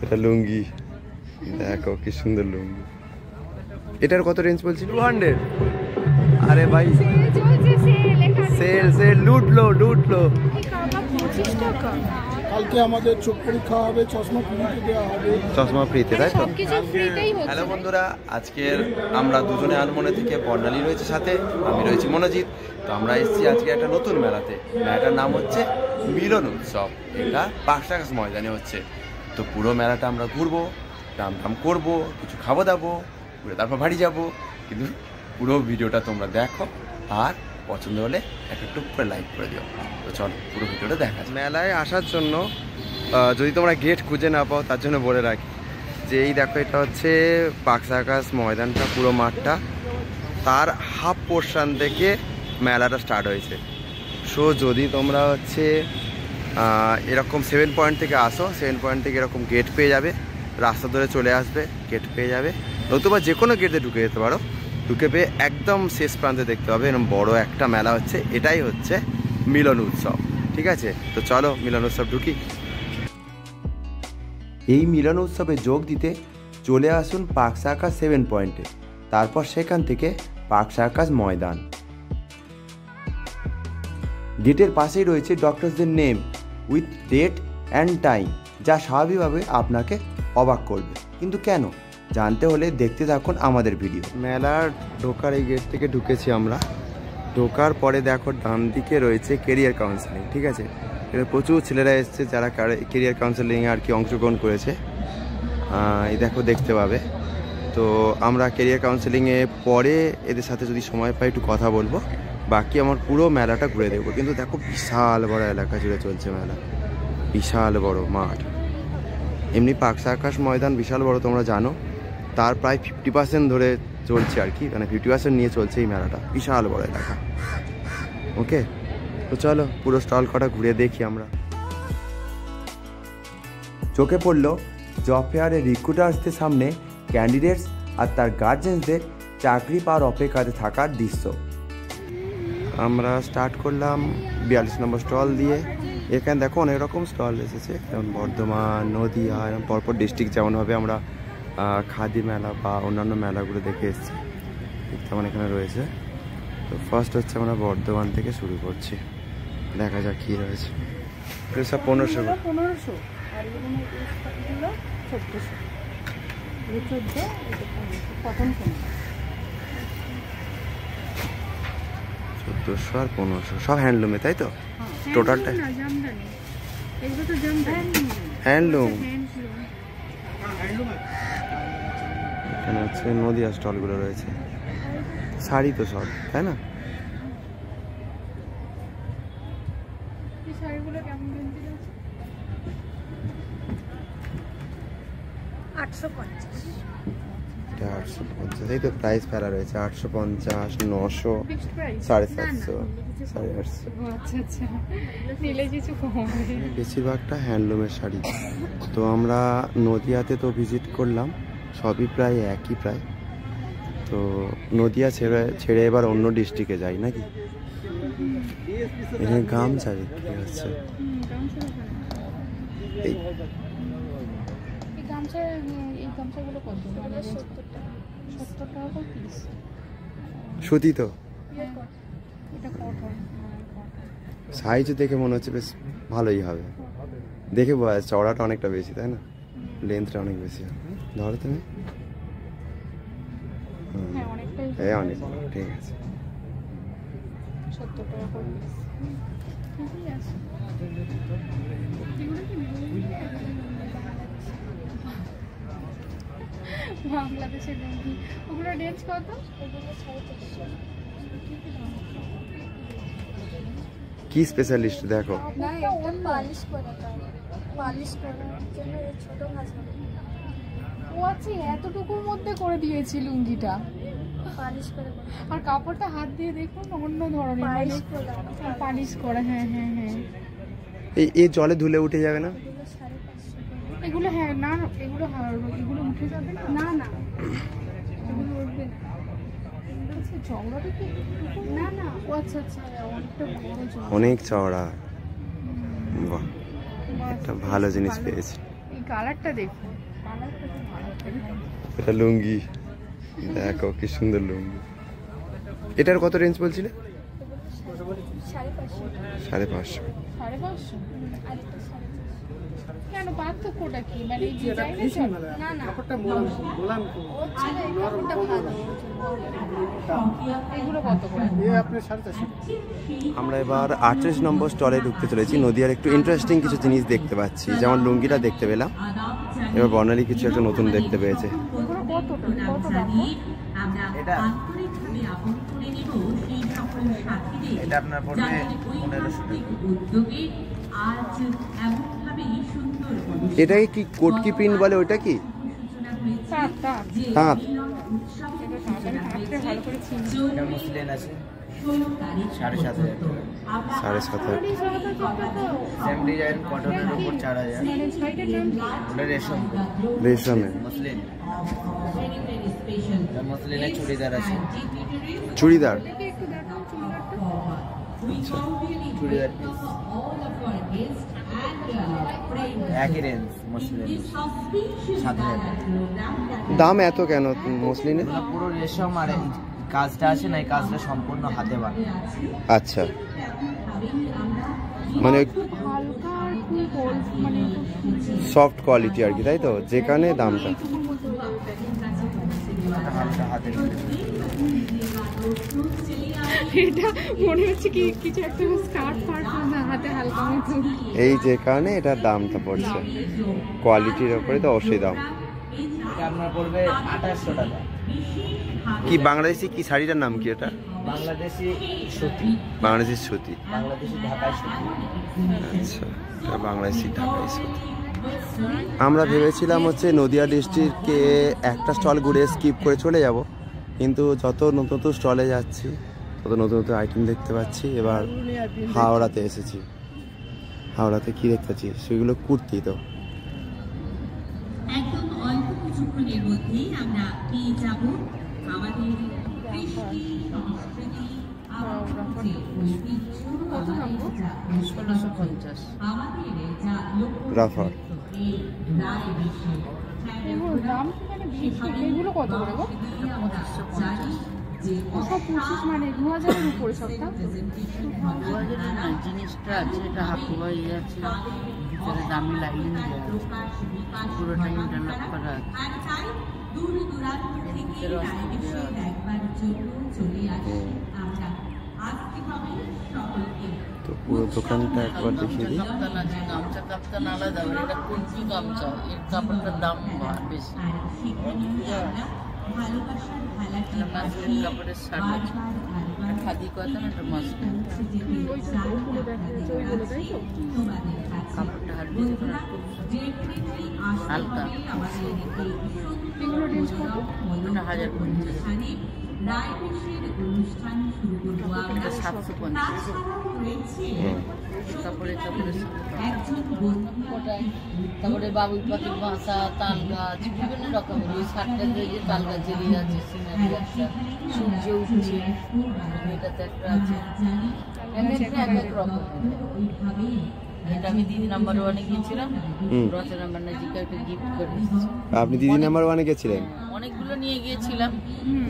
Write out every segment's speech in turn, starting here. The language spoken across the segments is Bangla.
এটা লুঙ্গি, দেখো কি সুন্দর লুঙ্গি। এটার কত রেঞ্জ বলছি? 200। আরে ভাই সেল সেল, লুটলো লুটলো। কালকে আমাদের চোখ পরীক্ষা হবে, চশমা ফ্রিতে দেওয়া হবে। চশমা ফ্রিতে, তাই তো? হ্যালো বন্ধুরা, আজকের আমরা দুজনে আনমনে থেকে বর্ণালী রয়েছে সাথে, আমি রয়েছি মনোজিৎ। তো আমরা এসেছি আজকে একটা নতুন মেলাতে। মেলাটার নাম হচ্ছে মিলন উৎসব। এটা পাকসাকাশ ময়দানে হচ্ছে। তো পুরো মেলাটা আমরা ঘুরবো, দাম দাম করবো, কিছু খাবো দাবো, ঘুরে তারপর বাড়ি যাবো। কিন্তু পুরো ভিডিওটা তোমরা দেখো, আর পছন্দ হলে একটা টুক করে লাইক করে দিও। তো চলো পুরো ভিডিওটা দেখা যায়। মেলায় আসার জন্য যদি তোমরা গেট খুঁজে না পাও, তার জন্য বলে রাখি যে এই দেখো, এটা হচ্ছে পাকসাকাশ ময়দানটা, পুরো মাঠটা, তার হাফ পোর্শন থেকে মেলাটা স্টার্ট হয়েছে। সো যদি তোমরা হচ্ছে এরকম 7 পয়েন্ট থেকে আসো, 7 পয়েন্ট থেকে এরকম গেট পেয়ে যাবে, রাস্তা ধরে চলে আসবে, গেট পেয়ে যাবে। নতুবা যে কোনো গেটে ঢুকে যেতে পারো, ঢুকে পেয়ে একদম শেষ প্রান্তে দেখতে হবে এরকম বড় একটা মেলা হচ্ছে। এটাই হচ্ছে মিলন উৎসব, ঠিক আছে? তো চলো মিলন উৎসব ঢুকি। এই মিলন উৎসবে যোগ দিতে চলে আসুন পাকসাকাশ 7 পয়েন্টে, তারপর সেখান থেকে পাকসাকাশ ময়দান। গেটের পাশেই রয়েছে ডক্টরসদের name with date and time, যা স্বাভাবিকভাবে আপনাকে অবাক করবে। কিন্তু কেন, জানতে হলে দেখতে থাকুন আমাদের ভিডিও। মেলার ঢোকার এই গেট থেকে ঢুকেছি আমরা। ঢোকার পরে দেখো ডান দিকে রয়েছে কেরিয়ার কাউন্সেলিং, ঠিক আছে? এখানে প্রচুর ছেলেরা এসছে যারা কেরিয়ার কাউন্সেলিংয়ে আর কি অংশগ্রহণ করেছে। এই দেখো দেখতে পাবে। তো আমরা কেরিয়ার কাউন্সেলিংয়ে পরে এদের সাথে যদি সময় পাই একটু কথা বলবো, বাকি আমার পুরো মেলাটা ঘুরে দেখবো। কিন্তু দেখো বিশাল বড় এলাকা জুড়ে চলছে মেলা, বিশাল বড় মাঠ। এমনি পাকসাকাশ ময়দান বিশাল বড়, তোমরা জানো। তার প্রায় 50% ধরে চলছে আর কি, মানে 50% নিয়ে চলছে এই মেলাটা, বিশাল বড় এলাকা। ওকে, তো চলো পুরো স্টল কটা ঘুরে দেখি আমরা। চোখে পড়লো জব ফেয়ারের রিক্রুটার্সদের সামনে ক্যান্ডিডেটস আর তার গার্জেন্সদের চাকরি পাওয়ার অপেক্ষাতে থাকার দৃশ্য। আমরা স্টার্ট করলাম 42 নম্বর স্টল দিয়ে। এখানে দেখো অনেক রকম স্টল এসেছে, যেমন বর্ধমান, নদীয়া, এরকম পরপর ডিস্ট্রিক্ট যেমনভাবে আমরা খাদি মেলা বা অন্যান্য মেলাগুলো দেখে এসেছি, তেমন এখানে রয়েছে। তো ফার্স্ট হচ্ছে আমরা বর্ধমান থেকে শুরু করছি, দেখা যাক কী রয়েছে। সব 1500 আর 1500 সব হ্যান্ডলুমে, তাই তো? টোটালটা হ্যান্ডলুম। এখানে হচ্ছে নদীয়া স্টলগুলো রয়েছে, শাড়ি তো সব, তাই না? এটা 850, এই তো প্রাইস ফেলা রয়েছে 850, 900, 750, 850। বেশিরভাগটা হ্যান্ডলুমের শাড়ি। তো আমরা নদিয়াতে তো ভিজিট করলাম, সবই প্রায় একই প্রায়। তো নদিয়া ছেড়ে এবার অন্য ডিস্ট্রিক্টে যাই নাকি? এখানে গামছা বিক্রি হচ্ছে। সুতি তো, সাইজ দেখে মনে হচ্ছে বেশ ভালোই হবে। দেখে চওড়াটা অনেকটা বেশি, তাই না? লেন্থটা অনেক বেশি। ধরো তুমি, অনেক, ঠিক আছে। বাংলাদেশের ওগুলো রেঞ্জ কত? কি স্পেশালিস্ট দেখো, ও আচ্ছা এতটুকুর মধ্যে করে দিয়েছি লুঙ্গিটা, আর কাপড়টা হাত দিয়ে দেখুন অন্য ধরনের, পালিশ করা। হ্যাঁ হ্যাঁ হ্যাঁ, এই জলে ধুলে উঠে যাবে না এগুলো? হ্যাঁ না, এগুলো এগুলো উঠে যাবে না। না না, এগুলো উঠবে না। চওড়াটা কি? না না, ও আচ্ছা আচ্ছা, অনেকটা বড়, অনেক চওড়া। বাহ, একটা ভালো জিনিস পেয়েছি। কালারটা দেখো, কালারটা খুব ভালো। এটা লুঙ্গি, দেখো কি সুন্দর লুঙ্গি। এটার কত রেঞ্জ বলছিলে? 550। 550? কেন, পার্থক্যটা কি? মানে এই ডিজাইনের জন্য? না না, কাপড়টা ভালো। এগুলো কত করে? আপনার 450। আমরা এবার 38 নম্বর স্টলে ঢুকতে চলেছি। নদিয়ার একটু ইন্টারেস্টিং কিছু জিনিস দেখতে পাচ্ছি, যেমন লুঙ্গিটা দেখতে পেলাম, এবার বর্ণালী কিছু একটা নতুন দেখতে পেয়েছে। এগুলো কত দাম? এটা আপনার পড়বে 1500 টাকা। এটাকে কি কোটকি প্রিন্ট বলে? ওইটা কি তাঁত? তাঁত? ভালো করে চিনি। এটা মুসলিন আছে 7,500 টাকা। 7,500। সেম ডিজাইন কটনের উপর 4,000। মানে শাড়িটার নাম কি? ওটা রেশম, রেশমে মুসলিন। এটা মুসলিনের চুড়িদার আছে, চুড়িদার। দেখি একটু দেখাও চুড়িদারটা। চুড়িদার পিস একই রেঞ্জ, মুসলিন 7,000 টাকা। দাম এত কেন মসলিনের? পুরো রেশম আর এই কাজটা আছে না, এই কাজটা সম্পূর্ণ হাতে বানানো। আচ্ছা, মানে খুব হালকা আর খুব গোল, মানে সফট কোয়ালিটি আর কি, তাই তো? যেখানে দামটা এইটুকুর মতো হয়ে যাবে। হালকা হাতে এটা মনে হচ্ছে কি কিছু একটা স্কার্ট ফার্ট হাতে হালকা মতো। এই যে কারণে এটার দামটা পড়ছে, কোয়ালিটির উপরে তো অবশ্যই দাম। এটা আপনার পড়বে 2800 টাকা। কি বাংলাদেশি কি শাড়িটার নাম কি? এটা বাংলাদেশি সুতি, বাংলাদেশি সুতি। বাংলাদেশি ঢাকায় সুতি। আচ্ছা, এটা বাংলাদেশি ঢাকাই সুতি। আমরা ভেবেছিলাম হচ্ছে নদিয়া ডিস্ট্রিক্টকে একটা স্টল ঘুরে স্কিপ করে চলে যাব, কিন্তু যত নতুন নতুন স্টলে যাচ্ছি তত নতুন নতুন আইটেম দেখতে পাচ্ছি। এবার হাওড়াতে এসেছি। হাওড়াতে কি দেখতে পাচ্ছি? সেগুলো কুর্তি। তো একদম অল্প কিছুক্ষণের মধ্যেই আমরা পেয়ে যাব আমাদের কৃষ্টি সংস্কৃতি কত দাম গো? 1650 আমাদের যা রাফার। এগুলোর দাম কি মানে বেশি? এগুলো কত করে গো? সব পঁচিশ, মানে 2000-এর উপরে সবটা। জিনিসটা আছে, এটা হাফ হয়ে যাচ্ছে, ভিতরে দামি লাইন দেওয়া আছে, পুরোটা ইন্টারলক করা আছে। তো পুরো দোকানটা একবার দেখিয়ে দিই। কাপ্তান আছে, গামছা কাপ্তান আলাদা, এটা কুর্তি গামছা, এর কাপড়টার দাম বেশি। কাপড়ের শার্ট আছে, খাদি কথা না, এটা মাস্টার কাপড়টা হালকা। এগুলো রেঞ্জ কত? 1050। এটা 750। কাপড়ের তারপরে বাবুই পাখির বাসা, তাল গাছ, বিভিন্ন রকমের। ওই শার্টটা দিয়ে যে তাল গাছের আছে, সিনারি একটা, সূর্য উঠছে, এটাতে একটা আছে। এক এক রকম। এটা আমি দিদি নাম্বার 1-এ গিয়েছিলাম, রচনা ব্যানার্জিকে একটা গিফট করে দিয়েছি। আপনি দিদি নাম্বার 1-এ গেছিলেন? অনেকগুলো নিয়ে গিয়েছিলাম,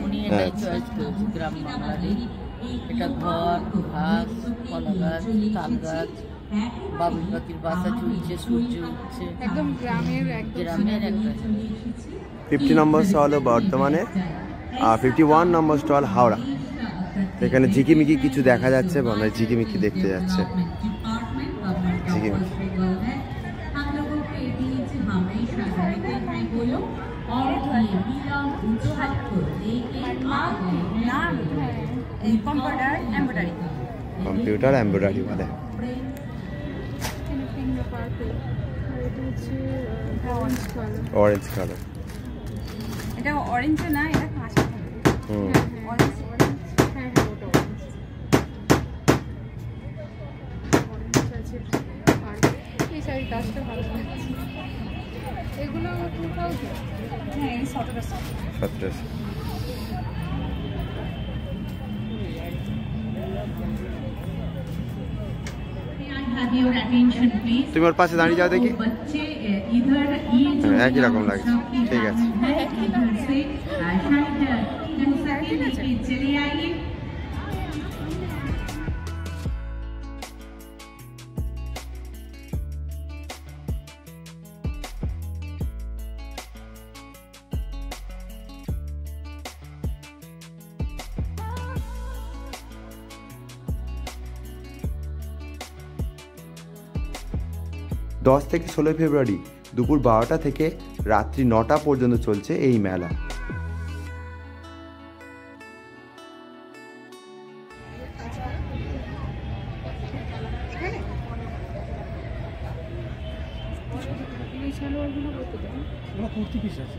উনি এটাই চয়েস করেছে। গ্রাম বাংলারই এটা ঘর, ঘাস, কলা গাছ, তাল গাছ, বাবুই পাখির বাসা ঝুলছে, সূর্য উঠছে, একদম গ্রামের গ্রামের একটা। 50 নম্বর স্টল বর্তমানে, আর 51 নম্বর স্টল হাওড়া। এখানে ঝিকিমিকি কিছু দেখা যাচ্ছে, মানে ঝিকিমিকি দেখতে যাচ্ছে। ঝিকিমিকি কম্পিউটার এমব্রয়ডারি বলে। Orange colour. এটা অরেঞ্জ না, এটা কাঁচা থাকে। অরেঞ্জ, হ্যাঁ হ্যাঁ, ওটা অরেঞ্জ। অরেঞ্জ আছে। আর এই শাড়ির কাজটা ভালো লাগছে। এগুলো 2000? হ্যাঁ, এই 1700। 1700। তুমি ওর পাশে দাঁড়িয়ে যাও দেখি। इधर ये जो একই রকম লাগছে, ঠিক আছে। है इधर से शायद मोटरसाइकिल लेके चले आइए। দশ থেকে 16 ফেব্রুয়ারি দুপুর 12টা থেকে রাত্রি 9টা পর্যন্ত চলছে এই মেলা। এই সালোয়ারগুলো কত দাম? পুরো কুর্তি পিস আছে,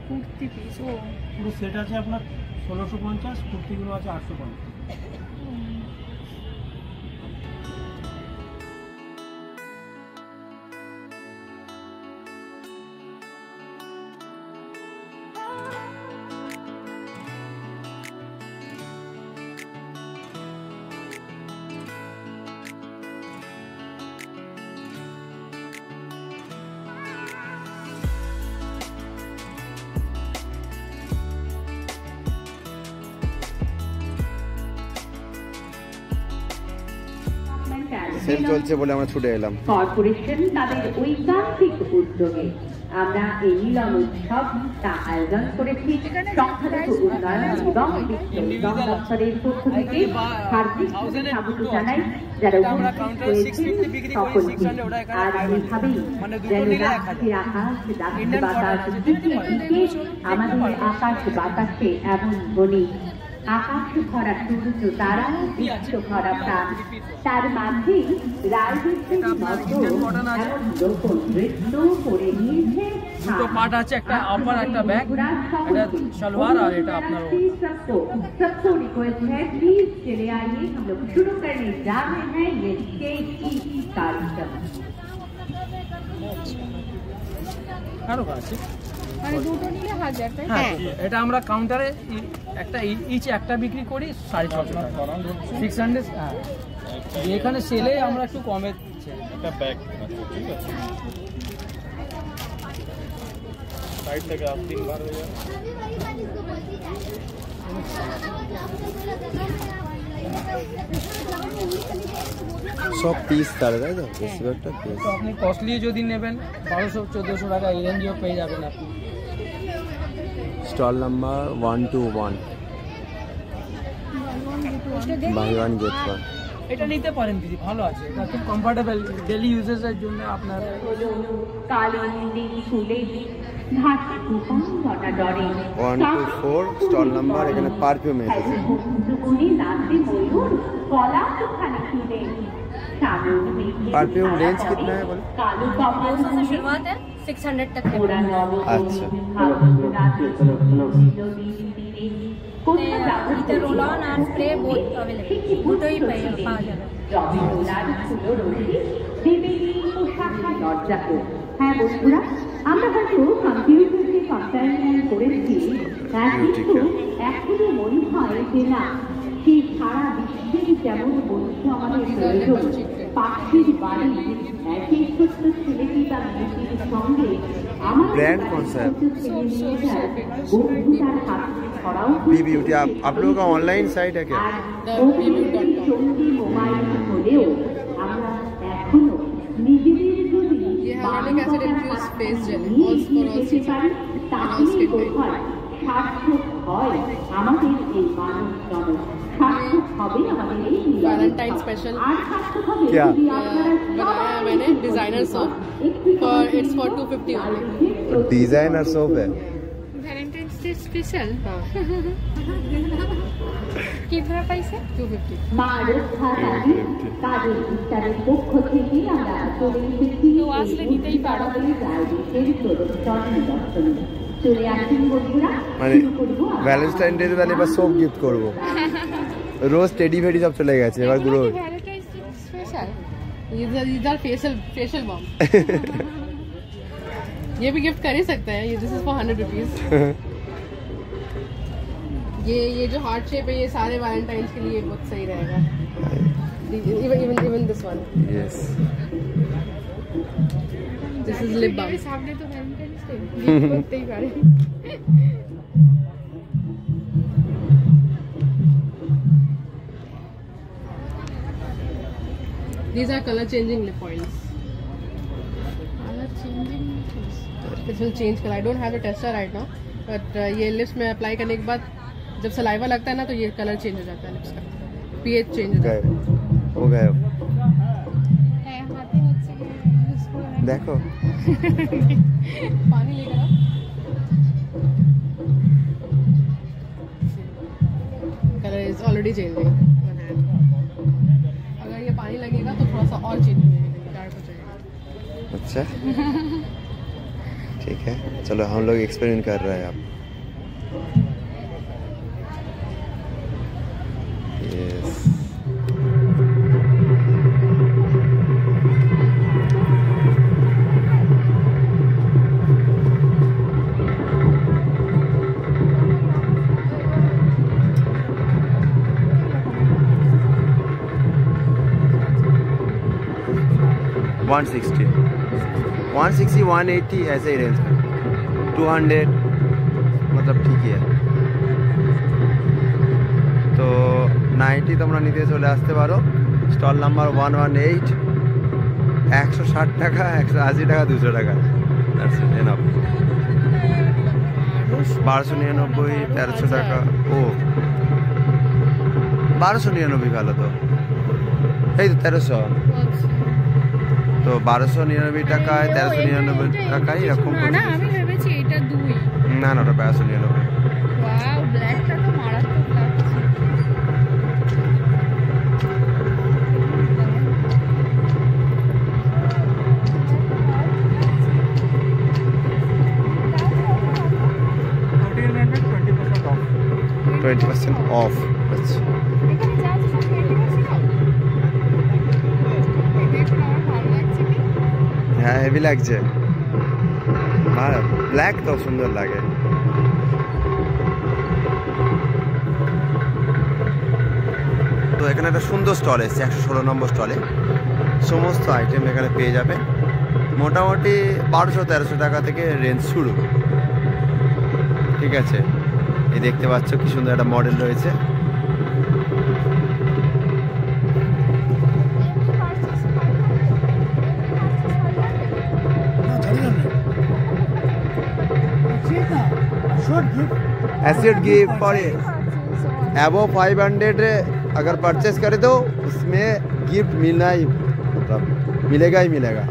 কুর্তি পিস ও পুরো সেট আছে আপনার 1650, কুর্তিগুলো আছে 850। সেল চলছে বলে আমরা ছুটে এলাম। কর্পোরেশন তাদের ঐকান্তিক উদ্যোগে আমরা এই মিলন উৎসব তা আয়োজন করেছি। সংখ্যালঘু উন্নয়ন এবং বিত্ত দপ্তরের পক্ষ থেকে হার্দিক স্বাগত জানাই যারা উপস্থিত হয়েছেন সকলকে। আর এইভাবেই যেন রাত্রির আকাশ রাত্রি বাতাস দিকে দিকে আমাদের আকাশ বাতাসে এমন বলি আকাশ ভরা সূর্য তারা বিশ্ব ভরা প্রাণ, তার মাঝে রাজনীতির মতো এমন লোক নৃত্য করে নিয়েছে। দুটো পার্ট আছে, একটা আপার একটা ব্যাক, এটা সালোয়ার আর এটা আপনার सबको रिक्वेस्ट है प्लीज चले आइए, हम लोग शुरू करने जा रहे हैं ये स्टेज की कार्यक्रम। আরো আছে, মানে দুটো নিলে 1000 টাকা। হ্যাঁ এটা আমরা কাউন্টারে একটা ইচ একটা বিক্রি করি 650 টাকা, 600। হ্যাঁ এখানে সেলে আমরা একটু কমে একটা ব্যাগ, ঠিক আছে সাইড থেকে আপ 3 বার হয়ে যায়। সব পিস তারা, তাই তো? বেশিরভাগটা পিস। তো আপনি কস্টলি যদি নেবেন 1200-1400 টাকা এই রেঞ্জেও পেয়ে যাবেন আপনি। Stall number 121, by one gate one. এটা নিতে পারেন দিদি, ভালো আছে, এটা খুব কমফোর্টেবল ডেলি ইউজেসের জন্য আপনার। কালো নীল ফুলে ঘাটে কুপন ঘটা ডরে 124 স্টল নাম্বার। এখানে পারফিউম এসেছে। परफ्यूम रेंज कितना है बोले? 200 से शुरुआत है, 600 तक है। अच्छा। इधर रोल ऑन और स्प्रे बहुत अवेलेबल, দুটোই পাওয়া যাবে। হ্যাঁ বন্ধুরা, আমরা হয়তো কম্পিউটারকে কম্পারিজন করেছি, কিন্তু এখনো মনে হয় যে না, সেই সারা বিশ্বের যেমন বন্ধু আমাদের প্রয়োজন, পাখির বাড়ি একই ছোট্ট ছেলেটি বা মেয়েটির সঙ্গে আমার ब्रांड कौन सा है? বন্ধুতার হাত ছড়াও बी ब्यूटी। आप लोगों का ऑनलाइन साइट है क्या? সঙ্গী মোবাইল হলেও আমরা এখনো নিজেদের যদি তাহলে কোথায় সার্থক হয় আমাদের এই মানব জগৎ, সার্থক হবে আমাদের এই वैलेंटाइन स्पेशल আর সার্থক হবে क्या? যদি আপনারা बनाया मैंने designer soap for it's for 250 only. Designer soap है। Valentine's day special. কি ধরা পাইছে? 250। মা রক্ষাকারী তাদের ইচ্ছারের পক্ষ থেকে আমরা চলে এসেছি তো আসলে নিতেই পারো। রাজনীতির প্রদর্শন নিদর্শনে। চলে আসুন বন্ধুরা, মানে শুরু করবো ভ্যালেন্টাইন ডে তাহলে এবার সোপ গিফট করব। রোজ টেডি ফেডি সব চলে গেছে, এবার গুলো ভ্যালেন্টাইন্স ডে স্পেশাল। इधर फेशियल बम ये भी गिफ्ट कर ही सकते हैं। ये दिस इज फॉर 100 रुपीज। ये जो हार्ट शेप है ये सारे वैलेंटाइन्स के लिए बहुत सही रहेगा। Even this one. Yes. This is lip balm. সামনে তো ভ্যালেন্টাইন্স ডে গিফট করতেই পারে। These are color changing lip oils. Colour changing This will change color. I don't have the tester right now, but ये lips में apply करने के बाद जब saliva लगता है ना तो ये color change हो जाता है lips का, pH change हो जाता है। ও গায়ব হ্যাঁ হাতে হচ্ছে ইউজ করে দেখো पानी लेकर आओ। Color is already changing on hand. अगर ये पानी लगेगा तो थोड़ा सा और चेंज हो जाएगा, डार्क हो जाएगा। अच्छा ठीक है चलो हम लोग एक्सपेरिमेंट कर रहे हैं अब यस $160 $180 ऐसे ही रेंज का 200 मतलब ठीक ही है তো 90 তোমরা নিতে চলে আসতে পারো স্টল নাম্বার 118 160 টাকা 180 টাকা 200 টাকা দ্যাটস ইট এনাফ 1299 1300 টাকা ও 1299 ভালো তো এই তো 1300 তো 1299 টাকায় 1399 টাকায় এরকম না আমি ভেবেছি এটা দুই না না ওটা 1299 ওয়াও ব্ল্যাকটা তো মারাত্মক লাগছে $20% off আচ্ছা এখানে যা আছে সব 20% অফ দেখুন আমার ভালো লাগছে কি হ্যাঁ হেভি লাগছে ভালো ব্ল্যাক তো সুন্দর লাগে তো এখানে একটা সুন্দর স্টল এসেছে 116 নম্বর স্টলে সমস্ত আইটেম এখানে পেয়ে যাবে মোটামুটি 1200-1300 টাকা থেকে রেঞ্জ শুরু ঠিক আছে এই দেখতে পাচ্ছ কি সুন্দর একটা মডেল রয়েছে एसिड गिफ्ट फॉर अबव 500 अगर परचेस करे तो उसमें गिफ्ट मिलना ही मतलब मिलेगा ही मिलेगा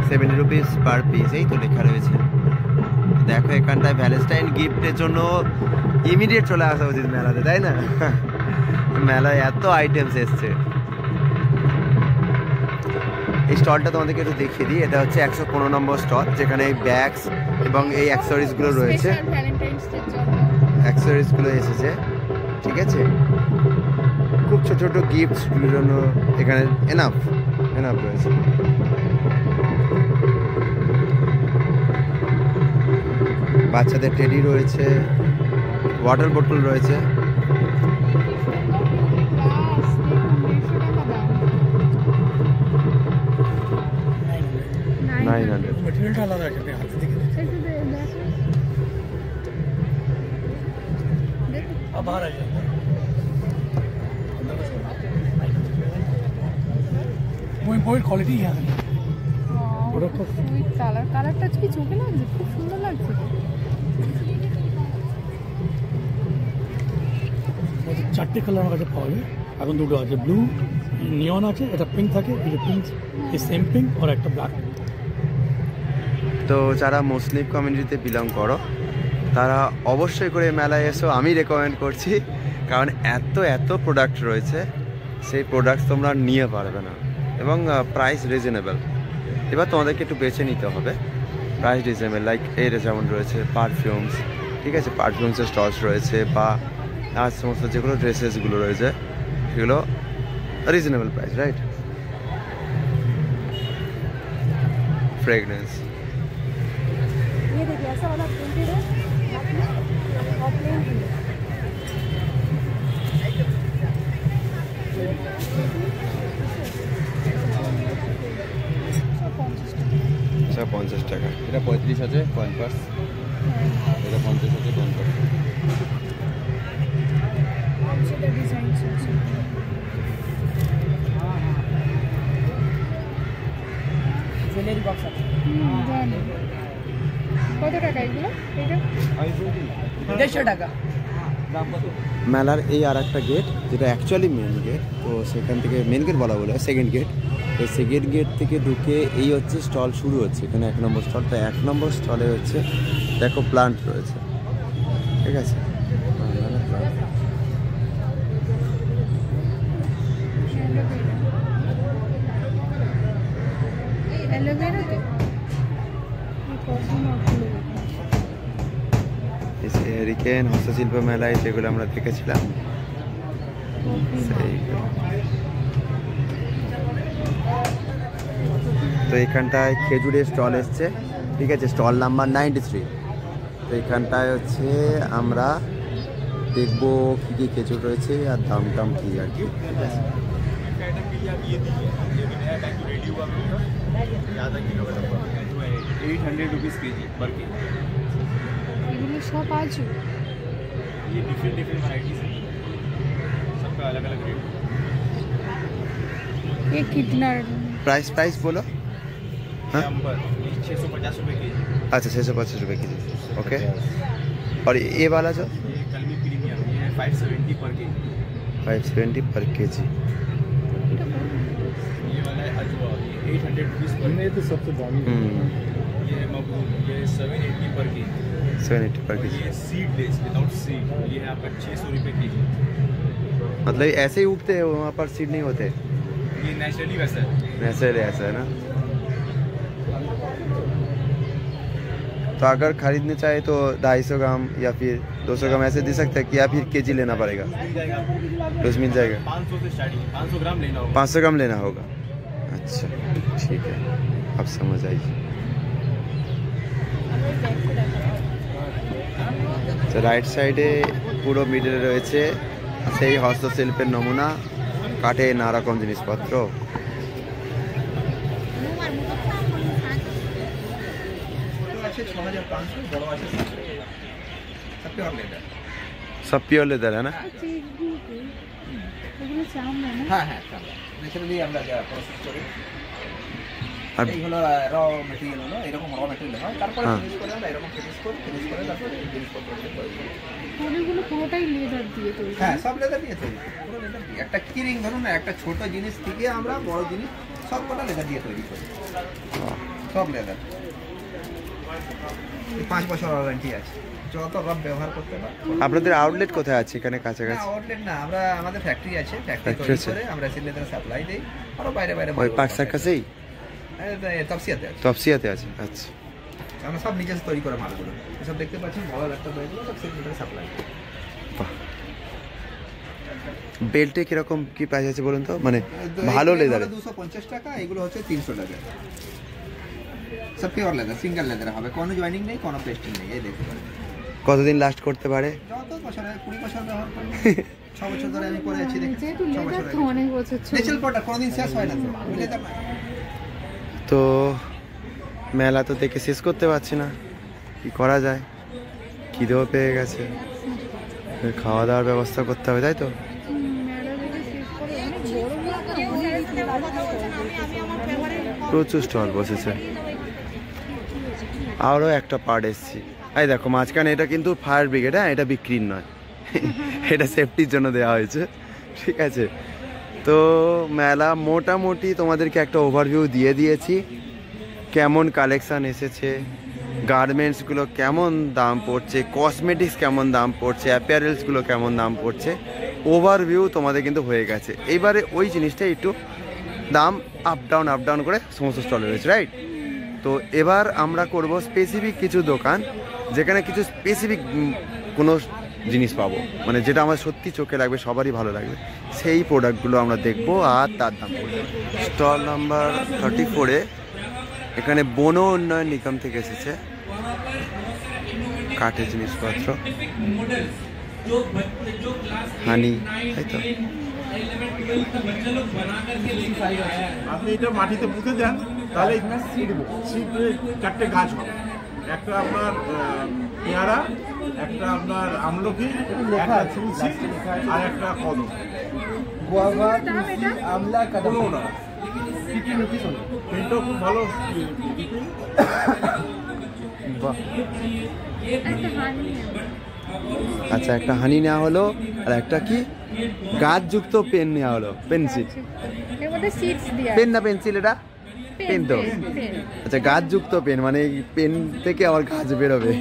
₹70 पर পিস এই তো লেখা রয়েছে দেখো এখানটায় ভ্যালেন্টাইন গিফটের জন্য ইমিডিয়েট চলে আসা উচিত মেলাতে তাই না মেলায় এত আইটেমস এসছে এই স্টলটা তোমাদেরকে একটু দেখিয়ে দিই এটা হচ্ছে 115 নম্বর স্টল যেখানে ব্যাগস এবং এই অ্যাক্সেসরিজগুলো রয়েছে অ্যাক্সেসরিজগুলো এসেছে ঠিক আছে খুব ছোট ছোট গিফটসগুলোর জন্য এখানে এনাফ রয়েছে বাচ্চাদের টেডি রয়েছে ওয়াটার বোতল রয়েছে মেটেরিয়ালটা আলাদা আছে হাতে দেখে আবার আছে বইয়ের কোয়ালিটি আছে ওটা তো সুইট কালারটা কি চোখে লাগছে খুব সুন্দর লাগছে চারটে কালার আমার কাছে পাওয়া যায় এখন দুটো আছে ব্লু নিয়ন আছে এটা পিঙ্ক থাকে এই পিঙ্ক এই সেম পিঙ্ক আর একটা ব্ল্যাক তো যারা মুসলিম কমিউনিটিতে বিলং করো তারা অবশ্যই করে মেলায় এসো আমি রেকমেন্ড করছি কারণ এত প্রোডাক্ট রয়েছে সেই প্রোডাক্ট তোমরা নিয়ে পারবে না এবং প্রাইস রিজনেবল এবার তোমাদেরকে একটু বেছে নিতে হবে প্রাইস রিজনেবল লাইক এর যেমন রয়েছে পারফিউমস ঠিক আছে পারফিউমসের স্টলস রয়েছে বা আর সমস্ত যেগুলো ড্রেসেসগুলো রয়েছে সেগুলো রিজনেবল প্রাইস রাইট फ्रेगनेंस ये देखिए ऐसा वाला प्रिंटेड है और प्लेन भी है সব 50 টাকা। এটা 35 আছে কয়েন পার্স, এটা 50 আছে কয়েন পার্স। জুয়েলারি বক্স আছে। কত টাকা এগুলো? এটা 150 টাকা। মেলার এই আর একটা গেট, যেটা অ্যাকচুয়ালি মেন গেট, তো সেখান থেকে মেন গেট বলা বলে সেকেন্ড গেট, তো সেকেন্ড গেট থেকে ঢুকে এই হচ্ছে স্টল শুরু হচ্ছে। এখানে 1 নম্বর স্টল, তো 1 নম্বর স্টলে হচ্ছে দেখো প্লান্ট রয়েছে, ঠিক আছে। অ্যালোভেরা তো হ্যারিকেন হস্তশিল্প মেলায় যেগুলো আমরা দেখেছিলাম সেইগুলো। তো এখানটায় খেজুরের স্টল এসছে, ঠিক আছে, স্টল নাম্বার 93। তো এখানটায় হচ্ছে আমরা দেখবো কী কী খেজুর রয়েছে আর দাম টাম কী আর কি, ঠিক আছে। এগুলো সব আছে, ये डिफरेंट वैरायटीज है, सबका अलग अलग रेट। ये कितना प्राइस बोलो। हाँ, 650 रुपये के जी। अच्छा 650 रुपये के जी, ओके। और ये वाला जो ये कलमी प्रीमियम, ये 570 पर के जी। 570 पर के जी। ये वाला है अजवा, ये 800 रुपीज़ पर। ये तो सबसे दामी। ये मबरूम, ये 780 पर के जी। 780 पर के जी। ये सीडलेस विदाउट सीड, ये है आपका 600 रुपये के जी। मतलब ऐसे ही उगते हैं वहाँ पर, सीड नहीं होते? ये नेचुरली वैसा है। नेचुरली ऐसा है ना। तो अगर खरीदने चाहे तो 250 ग्राम या फिर 200 ग्राम ऐसे दे सकते हैं कि या फिर केजी लेना पड़ेगा? मिल जाएगा आपको, रोज मिल जाएगा। 500 से स्टार्टिंग, 500 ग्राम लेना होगा। 500 ग्राम लेना होगा, अच्छा ठीक है, अब समझ आइए। তো রাইট সাইডে পুরো মিডলে রয়েছে সেই হস্তশিল্পের নমুনা, কাঠে নানা রকম জিনিসপত্র। সব পিওর লেদার है ना? এগুলো চামড়া না? হ্যাঁ হ্যাঁ, ন্যাচারালি আমরা যা প্রসেস করি, আর এই হলো র ম্যাটেরিয়াল, হলো এরকম র ম্যাটেরিয়াল হয়, তারপরে ফিনিশ করে আমরা এরকম ফিনিশ করে তারপরে জিনিসপত্র করে। এগুলো পুরোটাই লেদার দিয়ে তৈরি। হ্যাঁ, সব লেদার দিয়ে তৈরি, পুরো লেদার দিয়ে। একটা কিরিং ধরুন না, একটা ছোট জিনিস থেকে আমরা বড় জিনিস সব কটা লেদার দিয়ে তৈরি করি, সব লেদার। 5 বছর ওয়ারেন্টি আছে, যত রব ব্যবহার করতে পারো। আপনাদের আউটলেট কোথায় আছে এখানে কাছাকাছি? আউটলেট না, আমরা আমাদের ফ্যাক্টরি আছে, ফ্যাক্টরি তৈরি করে আমরা লেদার সাপ্লাই দেই, আর বাইরে বাইরে ওই পার্ক সার্কাসেই তপসিয়াতে আছে। তপসিয়াতে আছে, আচ্ছা। আমরা সব নিজে তৈরি করে মালগুলো, এসব দেখতে পাচ্ছেন বড় ল্যাপটপ এগুলো সব সেন্টারে সাপ্লাই। বেল্টে কিরকম কি প্রাইস আছে বলুন তো, মানে ভালো লেদার? 250 টাকা, এগুলো হচ্ছে 300 টাকা। সব পিওর লেদার, সিঙ্গেল লেদার হবে, কোনো জয়েনিং নেই, কোনো পেস্টিং নেই। এই দেখতে পারেন কতদিন লাস্ট করতে পারে? যত বছর, 20 বছর ব্যবহার করি, 6 বছর ধরে আমি করে আছি। দেখুন যেহেতু লেদার তো অনেক বছর চলে। নেচারাল প্রোডাক্ট কোনোদিন শেষ হয় না, তো লেদার না। তো মেলা তো দেখে শেষ করতে পারছি না, কি করা যায়? খিদেও পেয়ে গেছে, খাওয়া দাওয়ার ব্যবস্থা করতে হবে, তাই তো? প্রচুর স্টল বসেছে, আরও একটা পার্ট এসছি। এই দেখো মাঝখানে, এটা কিন্তু ফায়ার ব্রিগেড, হ্যাঁ এটা বিক্রির নয়, এটা সেফটির জন্য দেওয়া হয়েছে, ঠিক আছে। তো মেলা মোটামুটি তোমাদেরকে একটা ওভারভিউ দিয়ে দিয়েছি, কেমন কালেকশান এসেছে, গার্মেন্টসগুলো কেমন দাম পড়ছে, কসমেটিক্স কেমন দাম পড়ছে, অ্যাপিয়ারেলসগুলো কেমন দাম পড়ছে, ওভারভিউ তোমাদের কিন্তু হয়ে গেছে। এইবারে ওই জিনিসটা একটু দাম আপ ডাউন করে সমস্ত স্টলে রয়েছে, রাইট? তো এবার আমরা করব স্পেসিফিক কিছু দোকান, যেখানে কিছু স্পেসিফিক কোনো জিনিস পাবো, মানে যেটা আমার সত্যি চোখে লাগবে, সবারই ভালো লাগবে, সেই প্রোডাক্টগুলো আমরা দেখবো আর তার দাম পড়বে। স্টল নাম্বার 34-এ এখানে বন উন্নয়ন নিগম থেকে এসেছে কাঠের জিনিসপত্র, হানি, তাই তো? আপনি এটা মাটিতে পুঁতে দেন, তাহলে এখানে সিড 4টে গাছ হবে। একটা আপনার পেয়ারা, একটা আপনার আমলকি, একটা তুলসী, আর একটা কদম। আমলা কদম না, পেনটাও খুব ভালো। আচ্ছা, একটা হানি নেওয়া হলো, আর একটা কি গাছযুক্ত পেন নেওয়া হলো, পেন্সিল। এর মধ্যে সিডস দেয়া পেন না পেন্সিল? এটা পেন তো। আচ্ছা, গাছযুক্ত পেন, মানে পেন থেকে আবার গাছ বেরোবে।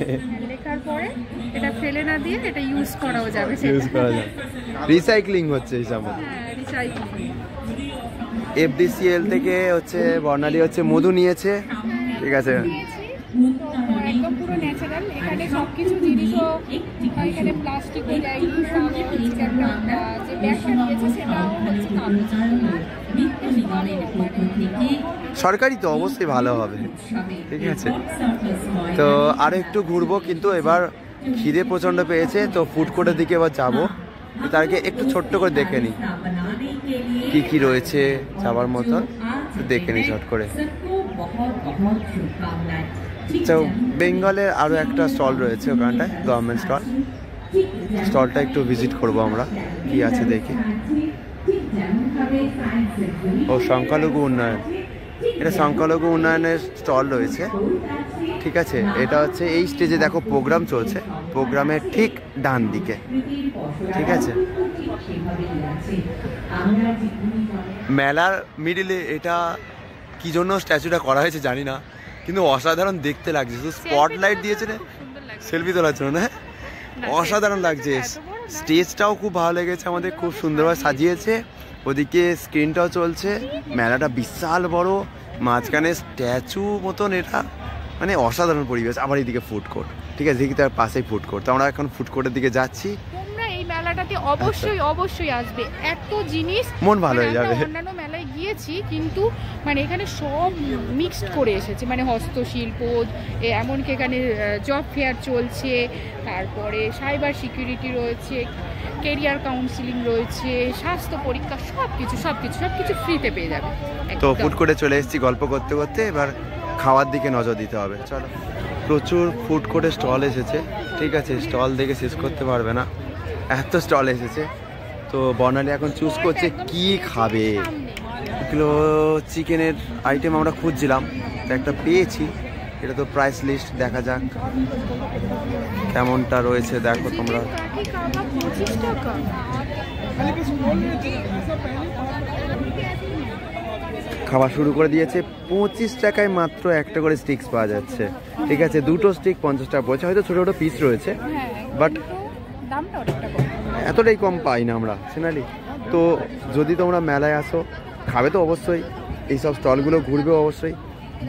লেখার পরে এটা ফেলে না দিয়ে এটা ইউজ করাও যাবে। ইউজ করা যাবে, রিসাইক্লিং হচ্ছে এই সময়। হ্যাঁ, রিসাইক্লিং। FDCL থেকে হচ্ছে বর্ণালী হচ্ছে মধু নিয়েছে, ঠিক আছে। একদম পুরো ন্যাচারাল। এখানে সবকিছু জিনিসও, এখানে প্লাস্টিকও যায়নি, সব হচ্ছে একটা যে ব্যাগটা নিয়েছে সেটাও হচ্ছে সরকারি তো অবশ্যই ভালো হবে, ঠিক আছে। তো আরো একটু ঘুরবো, কিন্তু এবার খিদে প্রচণ্ড পেয়েছে, তো ফুড কোর্টের দিকে এবার যাবো। তার আগে একটু ছোট্ট করে দেখে নিই কি কি রয়েছে যাবার মতন, দেখে নিই ছোট করে। তো বেঙ্গলের আরও একটা স্টল রয়েছে ওখানটায়, গভর্নমেন্ট স্টলটা একটু ভিজিট করব আমরা, কি আছে দেখি। ও সংখ্যালঘু উন্নয়ন, এটা সংখ্যালঘু উন্নয়নের স্টল রয়েছে, ঠিক আছে। এটা হচ্ছে এই স্টেজে দেখো প্রোগ্রাম চলছে, প্রোগ্রামের ঠিক ডান দিকে, ঠিক আছে। মেলার মিডিলে এটা কি জন্য স্ট্যাচুটা করা হয়েছে জানি না, কিন্তু অসাধারণ দেখতে লাগছে। শুধু স্পটলাইট দিয়েছে না, সেলফি তোলার জন্য, না অসাধারণ লাগছে। স্টেজটাও খুব ভালো লেগেছে আমাদের, খুব সুন্দরভাবে সাজিয়েছে। ওদিকে স্ক্রিনটাও চলছে, মেলাটা বিশাল বড়, মাঝখানে স্ট্যাচু মতন, এটা মানে অসাধারণ পরিবেশ। আবার এইদিকে ফুড কোর্ট, ঠিক আছে, দেখি তার পাশেই ফুড কোর্ট। তো আমরা এখন ফুড কোর্টের দিকে যাচ্ছি। তোমরা এই মেলাটাতে অবশ্যই আসবে, এত জিনিস মন ভালো হয়ে যাবে। অন্যান্য মেলায় গিয়েছি, কিন্তু মানে এখানে সব মিক্সড করে এসেছে, মানে হস্তশিল্প, এমনকি এখানে জব ফেয়ার চলছে, তারপরে সাইবার সিকিউরিটি রয়েছে, কেরিয়ার কাউন্সিলিং রয়েছে, স্বাস্থ্য পরীক্ষা, সবকিছু ফ্রিতে পেয়ে যাবে। তো ফুড কোর্টে চলে এসেছি গল্প করতে করতে, এবার খাওয়ার দিকে নজর দিতে হবে। চলো, প্রচুর ফুড কোর্টে স্টল এসেছে, ঠিক আছে। স্টল দেখে শেষ করতে পারবে না, এত স্টল এসেছে। তো বর্ণালী এখন চুজ করছে কি খাবে। এগুলো চিকেনের আইটেম আমরা খুঁজছিলাম, তো একটা পেয়েছি। এটা তো প্রাইস লিস্ট, দেখা যাক কেমনটা রয়েছে। দেখো তোমরা, খাওয়া শুরু করে দিয়েছে। 25 টাকায় মাত্র একটা করে স্টিক্স পাওয়া যাচ্ছে, ঠিক আছে। দুটো স্টিক 50 টাকা পড়ছে, হয়তো ছোটো ছোটো পিস রয়েছে, বাট এতটাই কম পাই না আমরা সিনালি। তো যদি তোমরা মেলায় আসো, খাবে তো অবশ্যই, এইসব স্টলগুলো ঘুরবে অবশ্যই,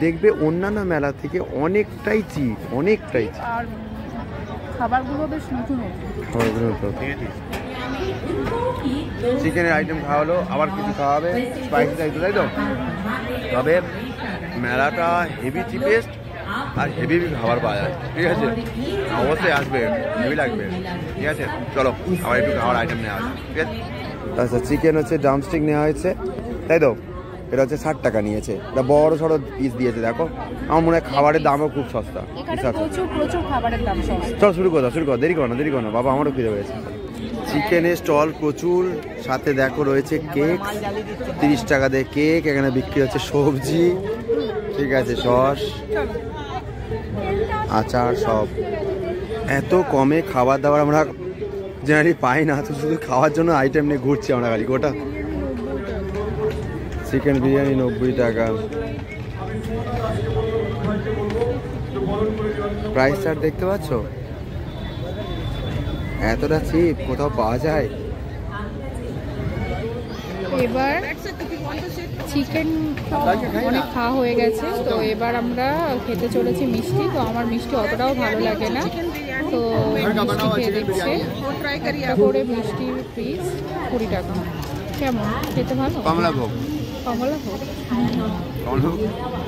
দেখবে অন্যান্য মেলা থেকে অনেকটাই চিপ, অনেকটাই চিপ। আর খাবারগুলো বেশ নতুন, চিকেনের আইটেম খাওয়ালো, আবার কিছু খাওয়াবে, স্পাইসি চাইতো, তাই তো। তবে মেলাটা হেভি চিপেস্ট আর হেভি খাবার পাওয়া যায়, ঠিক আছে। অবশ্যই আসবে, হেভি লাগবে, ঠিক আছে। চলো আবার একটু খাওয়ার আইটেম নেওয়া আছে, ঠিক আছে। আচ্ছা, চিকেন হচ্ছে ড্রামস্টিক নেওয়া হয়েছে, তাই তো। এটা হচ্ছে 60 টাকা নিয়েছে, এটা বড় সড়ো পিস দিয়েছে। দেখো, আমার মনে হয় খাবারের দামও খুব সস্তা। প্রচুর খাবারের দাম সস্তা। চল শুরু করো, দেরি করো না বাবা, আমারও খিদে পেয়েছে। চিকেনের স্টল প্রচুর, সাথে দেখো রয়েছে কেক, 30 টাকা দিয়ে কেক। এখানে বিক্রি হচ্ছে সবজি, ঠিক আছে, সস, আচার, সব। এত কমে খাবার দাবার আমরা জেনারেলি পাই না, তো শুধু খাওয়ার জন্য আইটেম নিয়ে ঘুরছি আমরা গাড়ি গোটা। চিকেন বিরিয়ানি 90 টাকা। প্রাইস চার্ট দেখতে পাচ্ছ, এতটা চিপ কোথাও পাওয়া যায়। এবার চিকেন অনেক খাওয়া হয়ে গেছে, তো এবার আমরা খেতে চলেছি মিষ্টি। তো আমার মিষ্টি অতটাও ভালো লাগে না, তো মিষ্টি খেয়ে দিচ্ছে। করে মিষ্টি পিস 20 টাকা। কেমন খেতে? ভালো। কমলাভোগ,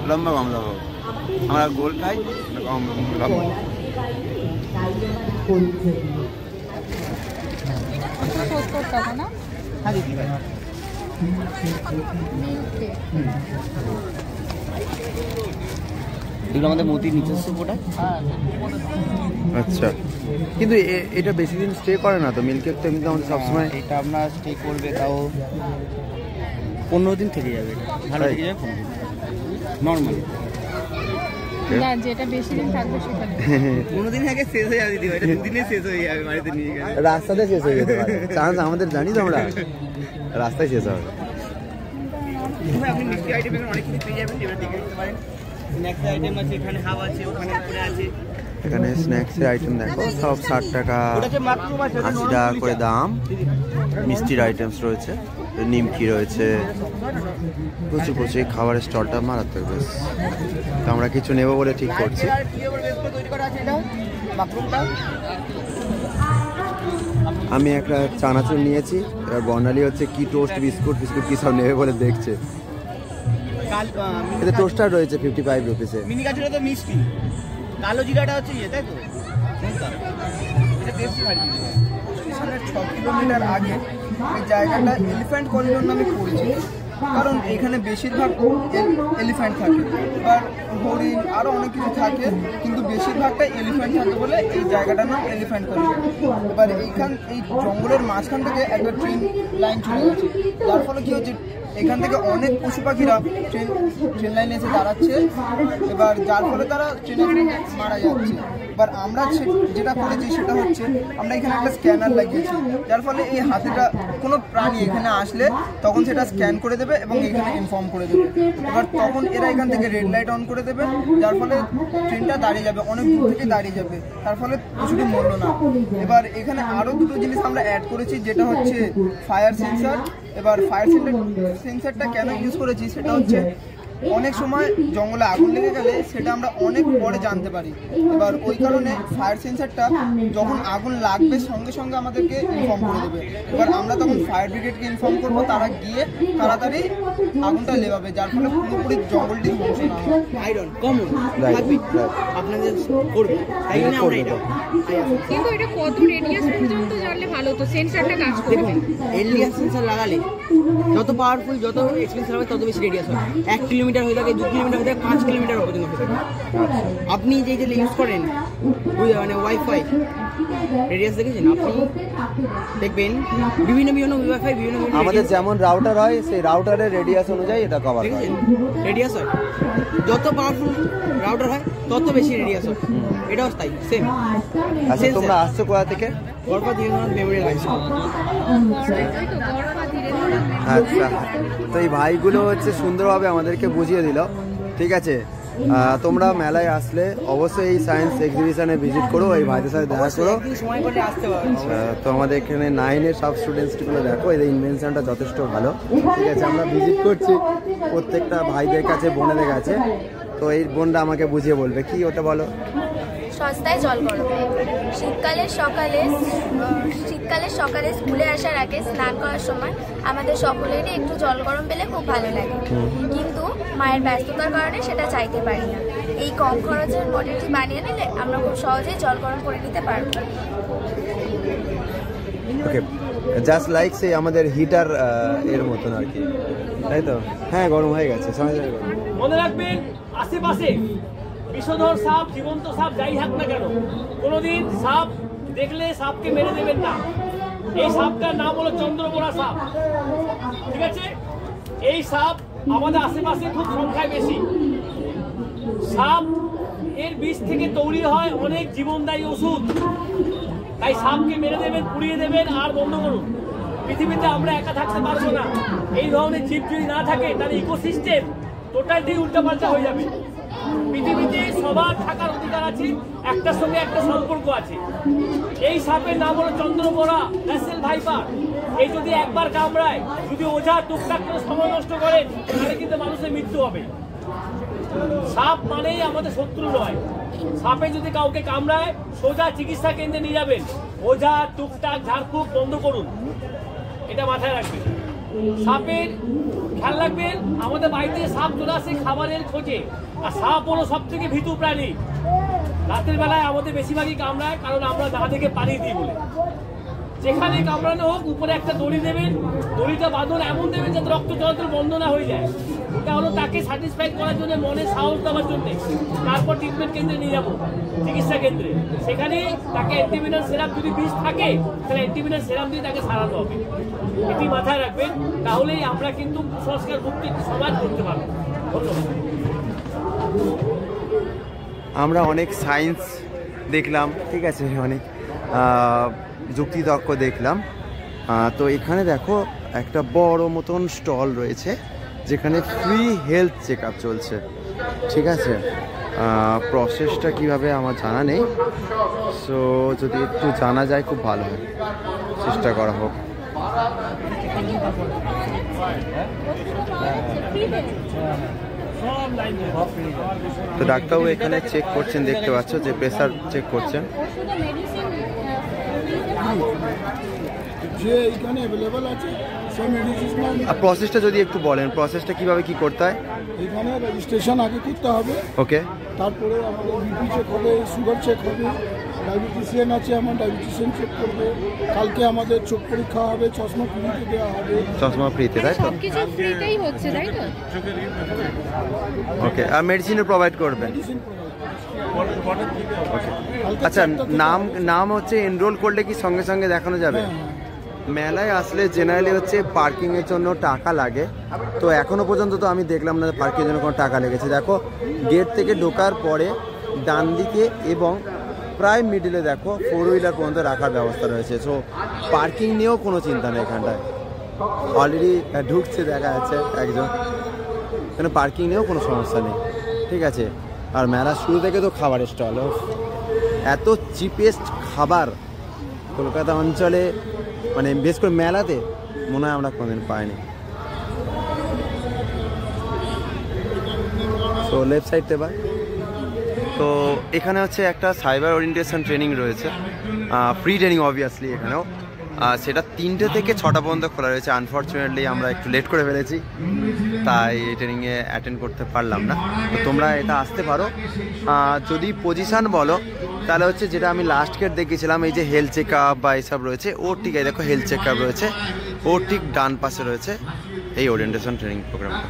লম্বা কমলাভোগ। আমরা গোল খাই, এগুলো আমাদের মতির নিজস্ব প্রোডাক্ট। আচ্ছা, কিন্তু এটা বেশি দিন স্টে করে না তো? মিল্ক কেক তো এমনিতে আমাদের সবসময় এটা আপনার স্টে করবে তাও 15 দিন থেকে যাবে, ভালো থেকে যাবে 15 দিন নর্মালি। না, যেটা বেশি দিন থাকবে সেটা 15 দিন আগে শেষ হয়ে যাবে দিদি, এটা 2 দিনে শেষ হয়ে যাবে বাড়িতে নিয়ে গেলে। রাস্তাতে শেষ হয়ে যেতে পারে, চান্স আমাদের জানি তো আমরা, রাস্তায় শেষ হবে। আপনি মিষ্টি আইটেম অনেক কিছু পেয়ে যাবেন, যেটা দেখে নিতে পারেন। স্ন্যাক্স আইটেম আছে, এখানে হাব আছে, ওখানে উপরে আছে। এখানে স্ন্যাক্সের আইটেম দেখো, সব 60 টাকা 80 টাকা করে দাম। মিষ্টির আইটেমস রয়েছে, নিমকি রয়েছে, প্রচুর প্রচুর। এই খাবারের স্টলটা মারাত্মক বেশ। তো আমরা কিছু নেবো বলে ঠিক করছি। আমি একটা চানাচুর নিয়েছি, এবার বর্ণালী হচ্ছে কি টোস্ট বিস্কুট কি সব নেবে বলে দেখছে। এতে টোস্টার রয়েছে 55 রুপিসে। মিনি কাঠুরা তো মিষ্টি, কালো জিরাটা হচ্ছে ইয়ে, তাই তো? এটা বেশি ভারী। 6 কিলোমিটার আগে এই জায়গাটা এলিফ্যান্ট করিডোর নামে পরিচিত, কারণ এখানে বেশিরভাগ এলিফ্যান্ট থাকে, এবার হরিণ আরও অনেক কিছু থাকে, কিন্তু বেশিরভাগটাই এলিফ্যান্ট থাকে বলে এই জায়গাটার নাম এলিফ্যান্ট করিডোর। এবার এই জঙ্গলের মাঝখান থেকে একটা ট্রেন লাইন চলে গেছে, যার ফলে কী হচ্ছে, এখান থেকে অনেক পশু পাখিরা ট্রেন লাইনে এসে দাঁড়াচ্ছে, এবার যার ফলে তারা ট্রেনে মারা যাচ্ছে। এবার আমরা যেটা করেছি সেটা হচ্ছে, আমরা এখানে একটা স্ক্যানার লাগিয়েছি, যার ফলে এই হাতিটা কোনো প্রাণী এখানে আসলে তখন সেটা স্ক্যান করে দেবে এবং এখানে ইনফর্ম করে দেবে। এবার তখন এরা এখান থেকে রেড লাইট অন করে দেবে, যার ফলে ট্রেনটা দাঁড়িয়ে যাবে, অনেক দূর থেকে দাঁড়িয়ে যাবে, তার ফলে পশুটি মরল না। এবার এখানে আরও দুটো জিনিস আমরা অ্যাড করেছি, যেটা হচ্ছে ফায়ার সেন্সার। এবার ফায়ার সেন্সারটা কেন ইউজ করেছি সেটা হচ্ছে, অনেক সময় জঙ্গলে আগুন লেগে গেলে সেটা আমরা অনেক পরে জানতে পারি। এবার ওই কারণে ফায়ার সেন্সারটা যখন আগুন লাগবে সঙ্গে সঙ্গে আমাদেরকে ইনফর্ম করে দেবে। এবার আমরা তখন ফায়ার ব্রিগেডকে ইনফর্ম করবো, তারা গিয়ে তাড়াতাড়ি আগুনটা নেভাবে, যার ফলে পুরোপুরি জঙ্গলটি ধ্বংস না হয়। আয়রন কমন আপনাদের করবে, তাই জন্য আমরা এটা। কিন্তু এটা কত রেডিয়াস পর্যন্ত জানলে ভালো তো সেন্সরটা কাজ করবে? এলডিআর সেন্সর লাগালে যত পাওয়ারফুল, যত এক্সপেন্সিভ হবে, তত বেশি রেডিয়াস হয়। 1 কিলোমিটার হয়ে থাকে, 2 কিলোমিটার হয়ে থাকে, 5 কিলোমিটার পর্যন্ত হয়ে থাকে। আপনি যে ইউজ করেন মানে ওয়াইফাই রেডিয়াস দেখেছেন, আপনি দেখবেন বিভিন্ন ওয়াইফাই বিভিন্ন আমাদের যেমন রাউটার হয়, সেই রাউটারের রেডিয়াস অনুযায়ী এটা কভার হয়। রেডিয়াস হয়, যত পাওয়ারফুল রাউটার হয় তত বেশি রেডিয়াস হয়। এটাও তাই সেম। আচ্ছা, তোমরা আসছো কোথা থেকে? গড়পা ধীরেন্দ্রনাথ মেমোরিয়াল হাই স্কুল। আচ্ছা, তো এই ভাইগুলো হচ্ছে সুন্দরভাবে আমাদেরকে বুঝিয়ে দিল। ঠিক আছে, তোমরা মেলায় আসলে অবশ্যই এই সায়েন্স এক্সিবিশনে ভিজিট করো, এই ভাইদের সাথে দেখা করো। তো আমাদের এখানে 9-এর সব স্টুডেন্টসগুলো দেখো, এদের ইনভেনশনটা যথেষ্ট ভালো। ঠিক আছে, আমরা ভিজিট করছি প্রত্যেকটা ভাইদের কাছে, বোনেদের কাছে। তো এই বোনটা আমাকে বুঝিয়ে বলবে, কি ওটা বলো। সস্তায় জল গরম। শীতকালে সকালে স্কুলে আসার আগে স্নান করার সময় আমাদের সকলেরই একটু জল গরম পেলে খুব ভালো লাগে, কিন্তু মায়ের ব্যস্ততার কারণে সেটা চাইতে পারি না। এই কম খরচের মডেলটি বানিয়ে নিলে আমরা খুব সহজেই জল গরম করে নিতে পারবো। ওকে, জাস্ট লাইক সেই আমাদের হিটার এর মতন আর কি, তাই তো? হ্যাঁ, গরম হয়ে গেছে। মনে রাখবেন, আশেপাশে বিষধর সাপ, জীবন্ত সাপ যাই থাক না কেন, কোনোদিন সাপ দেখলে সাপকে মেরে দেবেন না। এই সাপটার নাম হলো চন্দ্রবোরা সাপ। ঠিক আছে, এই সাপ আমাদের আশেপাশে খুব সংখ্যায় বেশি। সাপ এর বিষ থেকে তৈরি হয় অনেক জীবনদায়ী ওষুধ। তাই সাপকে মেরে দেবেন, পুড়িয়ে দেবেন আর বন্ধ করুন। পৃথিবীতে আমরা একা থাকতে পারবো না। এই ধরনের জীব যদি না থাকে, তাহলে ইকোসিস্টেম টোটালটি উল্টাপাল্টা হয়ে যাবে। পৃথিবীতে সবার থাকার অধিকার আছে, একটার সঙ্গে একটা সম্পর্ক আছে। এই সাপের নাম হলো চন্দ্রবোরা রাসেল ভাইপার। এই যদি একবার কামড়ায়, যদি ওঝা টুকটাক করে সময় নষ্ট করেন, তাহলে কিন্তু মানুষের মৃত্যু হবে। সাপ মানেই আমাদের শত্রু নয়। সাপে যদি কাউকে কামড়ায়, সোজা চিকিৎসা কেন্দ্রে নিয়ে যাবেন। ওঝা টুকটাক ঝাড়ফুঁক বন্ধ করুন, এটা মাথায় রাখবেন। সাপের খেয়াল রাখবেন, আমাদের বাড়িতে সাপ চলে আসে খাবারের খোঁজে, আর সাপ হলো সব থেকে ভীতু প্রাণী। রাতের বেলায় আমাদের বেশিরভাগই কামড়ায়, কারণ আমরা গা থেকে পানি দিই বলে। যেখানে কামড়ানো হোক উপরে একটা দড়ি দেবেন, দড়িটা বাঁধন এমন দেবেন যাতে রক্ত চলাচল বন্ধ না হয়ে যায়। এটা হলো তাকে স্যাটিসফাই করার জন্য, মনে সাহস দেওয়ার জন্য। তারপর ট্রিটমেন্ট কেন্দ্রে নিয়ে যাবো, চিকিৎসা কেন্দ্রে। সেখানে তাকে অ্যান্টিভেনাল সিরাপ যদি বিষ থাকে তাহলে অ্যান্টিভেনাল সিরাপ দিয়ে তাকে সারানো হবে। এটি মাথায় রাখবেন, তাহলেই আমরা কিন্তু কুসংস্কার মুক্ত একটি সমাজ করতে পারবো। ধন্যবাদ। আমরা অনেক সায়েন্স দেখলাম, ঠিক আছে, অনেক যুক্তিতর্ক দেখলাম। তো এখানে দেখো একটা বড় মতন স্টল রয়েছে যেখানে ফ্রি হেলথ চেক আপ চলছে, ঠিক আছে। প্রসেসটা কিভাবে আমার জানা নেই, সো যদি একটু জানা যায় খুব ভালো হয়, চেষ্টা করা হোক। তো ডাক্তারবাবু এখানে চেক করছেন, দেখতে পাচ্ছ যে প্রেসার চেক করছেন। যে এইখানে অ্যাভেলেবল আছে সেই মেডিসিন। আর প্রসেসটা যদি একটু বলেন, প্রসেসটা কিভাবে কি করতে হয়? এখানে রেজিস্ট্রেশন আগে করতে হবে, ওকে। তারপরে আমাদের বিপি চেক হবে, সুগার চেক হবে, ডায়াবেটিসিয়ান আছে, আমার ডায়াবেটিসিয়ান চেক করবে। কালকে আমাদের চোখ পরীক্ষা হবে, চশমা ফ্রিতে দেওয়া হবে। চশমা ফ্রিতে, তাই তো? সবকিছু ফ্রিতেই হচ্ছে, তাই তো? ওকে। আর মেডিসিনও প্রোভাইড করবেন? আচ্ছা, নাম হচ্ছে এনরোল করলে কি সঙ্গে সঙ্গে দেখানো যাবে? মেলায় আসলে জেনারেলি হচ্ছে পার্কিংয়ের জন্য টাকা লাগে, তো এখনো পর্যন্ত তো আমি দেখলাম না পার্কিংয়ের জন্য কোনো টাকা লেগেছে। দেখো গেট থেকে ঢোকার পরে ডান দিকে এবং প্রায় মিডিলে দেখো 4 হুইলার পর্যন্ত রাখার ব্যবস্থা রয়েছে। সো পার্কিং নিয়েও কোনো চিন্তা নেই এখানটায়। অলরেডি ঢুকছে, দেখা যাচ্ছে একজন, এখানে পার্কিং নিয়েও কোনো সমস্যা নেই, ঠিক আছে। আর মেলার শুরু থেকে তো খাবারের স্টল, এত চিপেস্ট খাবার কলকাতা অঞ্চলে, মানে বেশ করে মেলাতে মনে হয় আমরা কোনোদিন পাইনি। তো লেফট সাইডতে বা তো এখানে হচ্ছে একটা সাইবার ওরিয়েন্টেশন ট্রেনিং রয়েছে, ফ্রি ট্রেনিং অবভিয়াসলি এখানেও। সেটা 3টে থেকে 6টা পর্যন্ত খোলা রয়েছে। আনফর্চুনেটলি আমরা একটু লেট করে ফেলেছি, তাই এই ট্রেনিংয়ে অ্যাটেন্ড করতে পারলাম না। তো তোমরা এটা আসতে পারো। যদি পজিশান বলো তাহলে হচ্ছে যেটা আমি লাস্ট গেট দেখেছিলাম, এই যে হেলথ চেক আপ বা এইসব রয়েছে, ওর ঠিক আছে, দেখো হেলথ চেক আপ রয়েছে, ওর ঠিক ডান পাশে রয়েছে এই ওরিয়েন্টেশন ট্রেনিং প্রোগ্রামটা।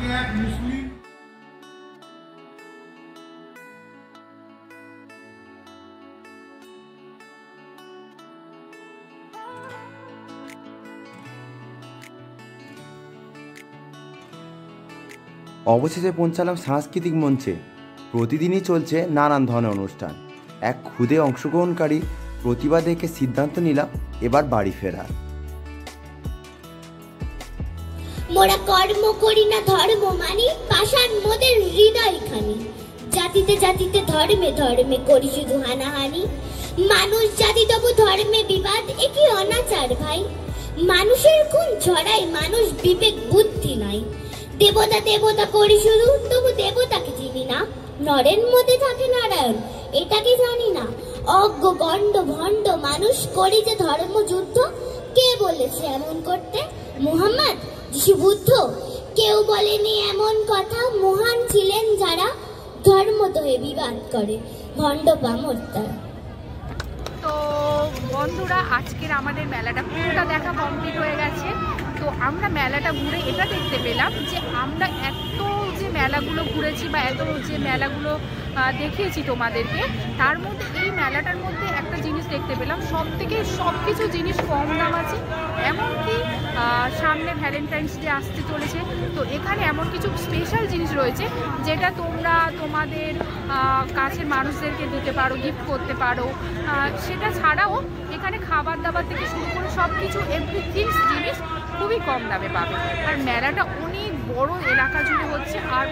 অবশেষে পৌঁছালাম সাংস্কৃতিক মঞ্চে। প্রতিদিনই চলছে নানান ধরনের অনুষ্ঠান। এক ক্ষুদে অংশগ্রহণকারী প্রতিভা দেখে সিদ্ধান্ত নিলাম এবার বাড়ি ফেরার। মোরা কর্ম করি না ধর্ম মানি, পাষাণ মোদের হৃদয় খানি। জাতিতে জাতিতে ধর্মে ধর্মে করি শুধু হানাহানি। মানুষ জাতি তবু ধর্মে বিবাদ, এ কি অনাচার ভাই। মানুষের খুন ছড়াই, মানুষ বিবেক বুদ্ধি নাই। দেবতা দেবতা করি শুধু, তবু দেবতাকে চিনি না। নরের মধ্যে থাকে নারায়ণ, এটা কি জানি না। অজ্ঞ গণ্ড ভণ্ড মানুষ করি যে ধর্মযুদ্ধ। কে বলেছে এমন করতে? মুহাম্মদ, যিশু, বুদ্ধ? কেউ বলেনি এমন কথা। মহান ছিলেন যারা ধর্মদয়ে বিবাদ করে, ভণ্ড পামর তারা। তো বন্ধুরা, আজকের আমাদের মেলাটা পুরোটা দেখা কমপ্লিট হয়ে গেছে। তো আমরা মেলাটা ঘুরে এটা দেখতে পেলাম যে আমরা এত যে মেলাগুলো ঘুরেছি বা এত যে মেলাগুলো দেখিয়েছি তোমাদেরকে, তার মধ্যে এই মেলাটার মধ্যে একটা জিনিস দেখতে পেলাম, সব কিছু জিনিস কম দাম আছে। এমনকি সামনে ভ্যালেন্টাইন্স ডে আসতে চলেছে, তো এখানে এমন কিছু স্পেশাল জিনিস রয়েছে যেটা তোমরা তোমাদের কাছের মানুষদেরকে দিতে পারো, গিফট করতে পারো। সেটা ছাড়াও এখানে খাবার দাবার থেকে শুরু করে সব কিছু এভরিথিং জিনিস খুবই কম দামে পাবে। আর মেলাটা অনেক বড় এলাকা জুড়ে হচ্ছে, আর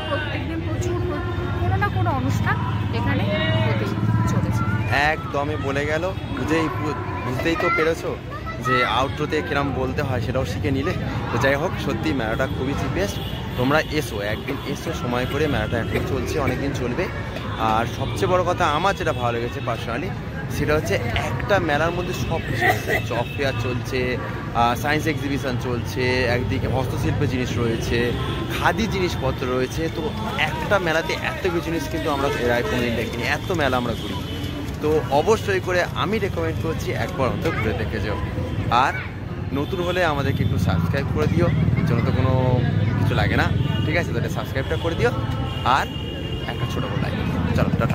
প্রত্যেকদিন প্রচুর কোনো না কোনো অনুষ্ঠান এখানে হতেই চলেছে। একদমই বলে গেল, বুঝতেই তো পেরেছো যে আউটরোতে কিরম বলতে হয়, সেটাও শিখে নিলে। তো যাই হোক, সত্যি মেলাটা খুবই চিপেস্ট। তোমরা এসো, একদিন এসো সময় করে, মেলাটা এখন চলছে, অনেকদিন চলবে। আর সবচেয়ে বড় কথা আমার যেটা ভালো লেগেছে পার্সোনালি, সেটা হচ্ছে একটা মেলার মধ্যে সব কিছু আছে। জব ফেয়ার চলছে, সায়েন্স এক্সিবিশন চলছে, একদিকে হস্তশিল্পের জিনিস রয়েছে, খাদি জিনিসপত্র রয়েছে। তো একটা মেলাতে এত কিছু জিনিস কিন্তু আমরা এর আগে কোনোদিন দেখিনি, এত মেলা আমরা ঘুরি। তো অবশ্যই করে আমি রেকমেন্ড করছি একবার অন্তত ঘুরে দেখে যাও। আর নতুন হলে আমাদেরকে একটু সাবস্ক্রাইব করে দিও, এর জন্য তো কোনো কিছু লাগে না, ঠিক আছে? তো এটা সাবস্ক্রাইবটা করে দিও আর একটা ছোটো করে লাইক। চলো টাটা।